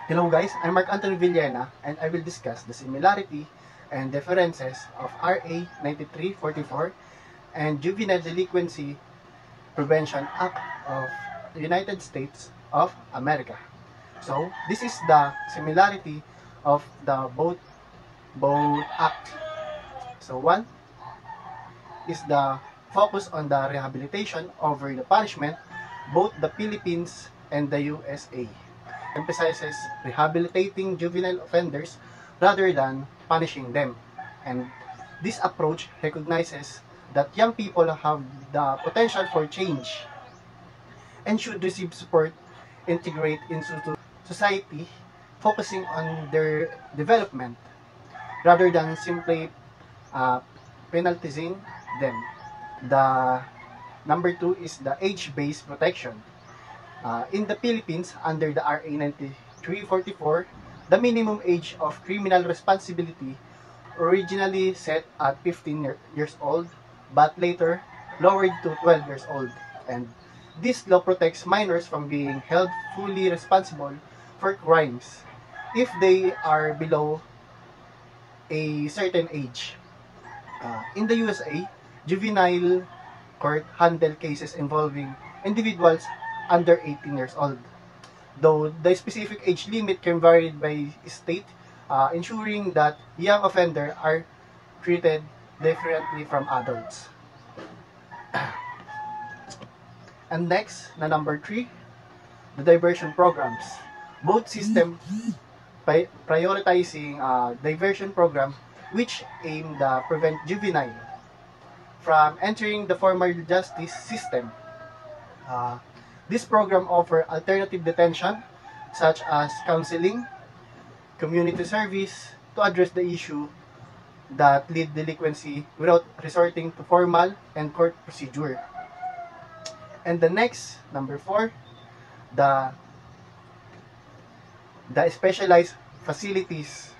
Hello guys, I'm Mark Anthony Villena and I will discuss the similarity and differences of RA 9344 and Juvenile Delinquency Prevention Act of the United States of America. So, this is the similarity of the both act. So, one is the focus on the rehabilitation over the punishment, both the Philippines and the USA. Emphasizes rehabilitating juvenile offenders rather than punishing them. And this approach recognizes that young people have the potential for change and should receive support, integrate into society, focusing on their development rather than simply penalizing them. The number two is the age-based protection. In the Philippines, under the RA 9344, the minimum age of criminal responsibility originally set at 15 years old, but later lowered to 12 years old. And this law protects minors from being held fully responsible for crimes if they are below a certain age. In the USA, juvenile court handle cases involving individuals under 18 years old. Though the specific age limit can vary by state, ensuring that young offenders are treated differently from adults. And next, na number 3, the diversion programs. Both system prioritizing diversion program which aim to prevent juvenile from entering the formal justice system. This program offers alternative detention such as counseling, community service to address the issue that lead delinquency without resorting to formal and court procedure. And the next, number 4, the specialized facilities.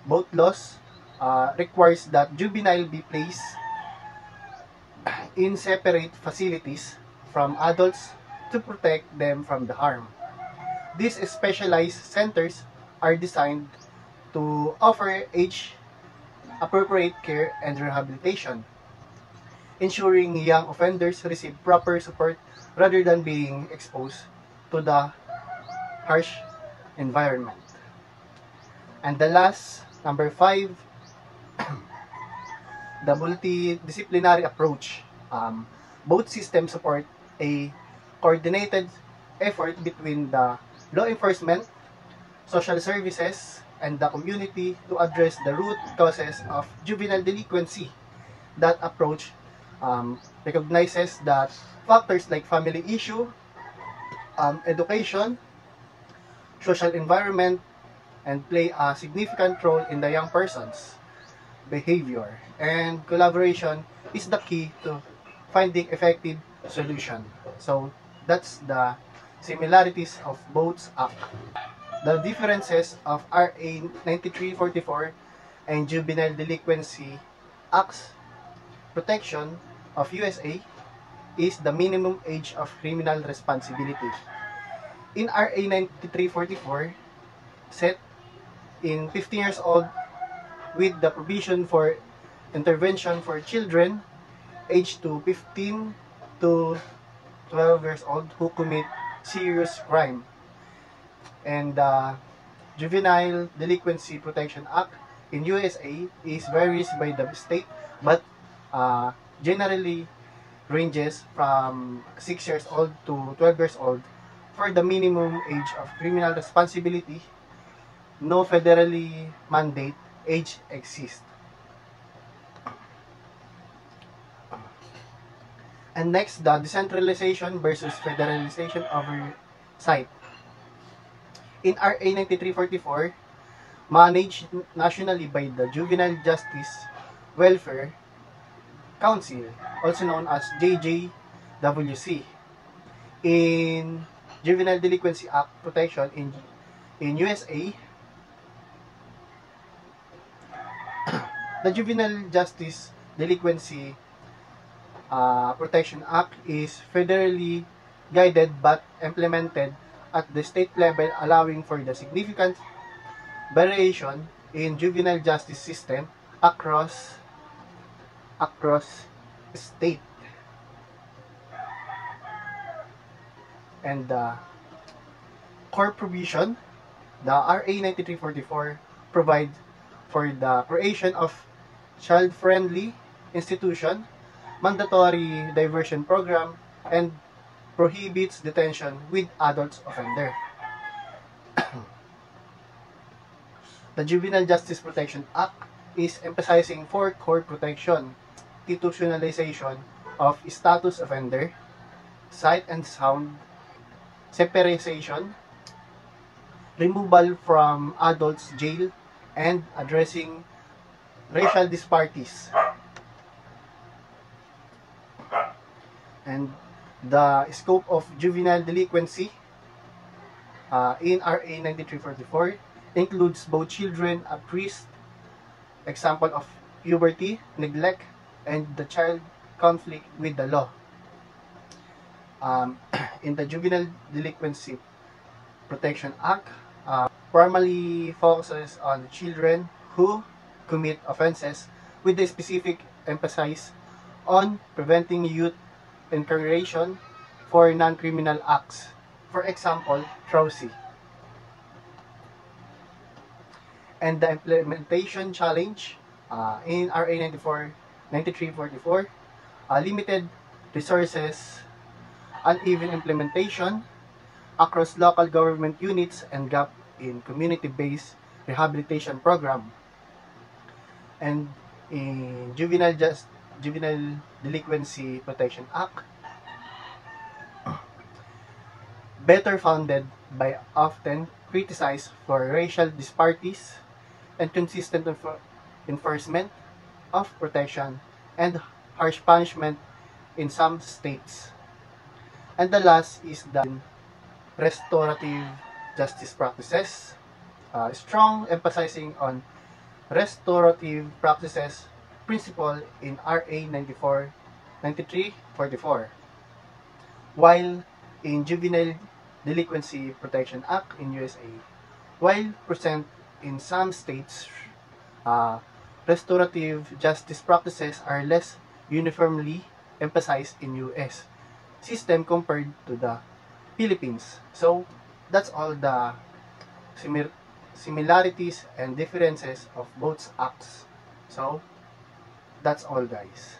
Both laws requires that juvenile be placed in separate facilities from adults to protect them from the harm. These specialized centers are designed to offer age-appropriate care and rehabilitation, ensuring young offenders receive proper support rather than being exposed to the harsh environment. And the last, number 5, the multidisciplinary approach. Both systems support a coordinated effort between the law enforcement, social services, and the community to address the root causes of juvenile delinquency. That approach recognizes that factors like family issue, education, social environment, and play a significant role in the young person's behavior. And collaboration is the key to finding effective solution. So that's the similarities of both acts. The differences of RA 9344 and Juvenile Delinquency Acts protection of USA is the minimum age of criminal responsibility. In RA 9344, set in 15 years old with the provision for intervention for children aged to 15 to 12 years old who commit serious crime. And the Juvenile Delinquency Protection Act in USA is varies by the state, but generally ranges from 6 years old to 12 years old for the minimum age of criminal responsibility. No federally mandate age exists. And next, the decentralization versus federalization oversight. In RA 9344, managed nationally by the Juvenile Justice Welfare Council, also known as JJWC. In Juvenile Delinquency Act protection in USA, the Juvenile Justice Delinquency Protection Act is federally guided but implemented at the state level, allowing for the significant variation in juvenile justice system across state. And the core provision, the RA 9344 provides for the creation of child-friendly institution, mandatory diversion program, and prohibits detention with adults offender. The Juvenile Justice Protection Act is emphasizing four core protection: institutionalization of status offender, sight and sound, separation, removal from adults jail, and addressing racial disparities. And the scope of juvenile delinquency in RA 9344 includes both children at risk, example of puberty, neglect, and the child conflict with the law. In the Juvenile Delinquency Protection Act, primarily focuses on children who commit offenses with a specific emphasis on preventing youth incarceration for non-criminal acts. For example, TROSI. And the implementation challenge in RA 9344, limited resources, uneven implementation across local government units, and gap in community-based rehabilitation program. And in Juvenile Delinquency Protection Act, better founded by often criticized for racial disparities and consistent enforcement of protection and harsh punishment in some states. And the last is the restorative justice practices, strong emphasizing on restorative practices principle in RA 9344, while in Juvenile Delinquency Protection Act in USA, while present in some states, restorative justice practices are less uniformly emphasized in US system compared to the Philippines. So that's all the similarities and differences of both acts. So that's all, guys.